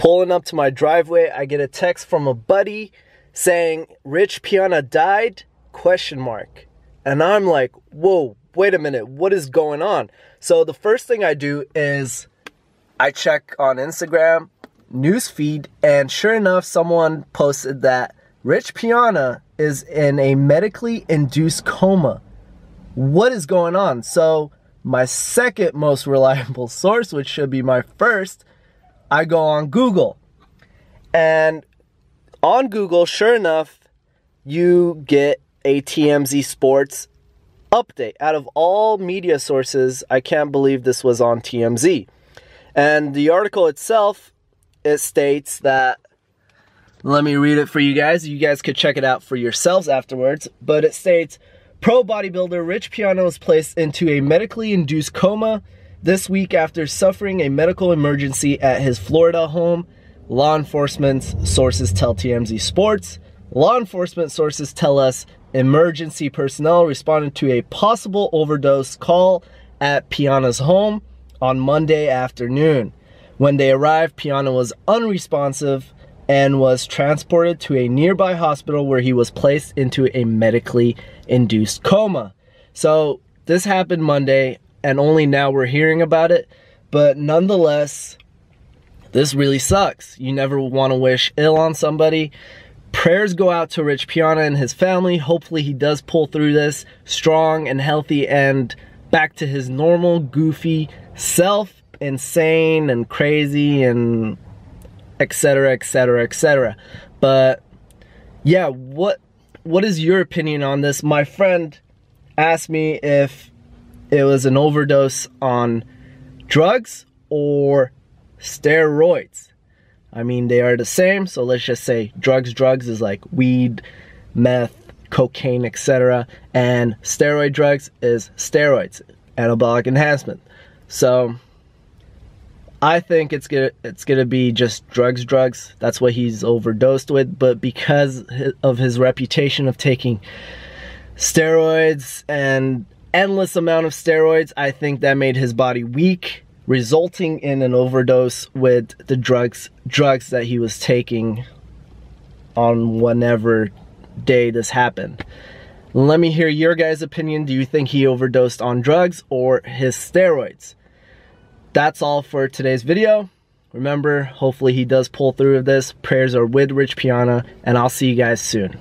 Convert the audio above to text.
Pulling up to my driveway, I get a text from a buddy saying, Rich Piana died? ? And I'm like, whoa, wait a minute, what is going on? So the first thing I do is I check on Instagram, newsfeed, and sure enough, someone posted that Rich Piana is in a medically induced coma. What is going on? So my second most reliable source, which should be my first, I go on Google. And on Google, sure enough, you get a TMZ Sports update. Out of all media sources, I can't believe this was on TMZ. And the article itself, it states that, let me read it for you guys. You guys could check it out for yourselves afterwards. But it states, pro bodybuilder Rich Piana was placed into a medically induced coma this week after suffering a medical emergency at his Florida home. Law enforcement sources tell TMZ Sports. Law enforcement sources tell us emergency personnel responded to a possible overdose call at Piana's home on Monday afternoon. When they arrived, Piana was unresponsive and was transported to a nearby hospital where he was placed into a medically induced coma. So this happened Monday, and only now we're hearing about it, but nonetheless, this really sucks. You never want to wish ill on somebody. Prayers go out to Rich Piana and his family. Hopefully he does pull through this strong and healthy and back to his normal goofy self, insane and crazy and etc, etc, etc. But yeah, what is your opinion on this? My friend asked me if it was an overdose on drugs or steroids. I mean, they are the same, so let's just say drugs is like weed, meth, cocaine, etc. And steroid drugs is steroids, anabolic enhancement. So I think it's gonna be just drugs. That's what he's overdosed with. But because of his reputation of taking steroids and endless amount of steroids, I think that made his body weak, resulting in an overdose with the drugs that he was taking on whenever day this happened. Let me hear your guys' opinion. Do you think he overdosed on drugs or his steroids? That's all for today's video. Remember, hopefully he does pull through of this. Prayers are with Rich Piana, and I'll see you guys soon.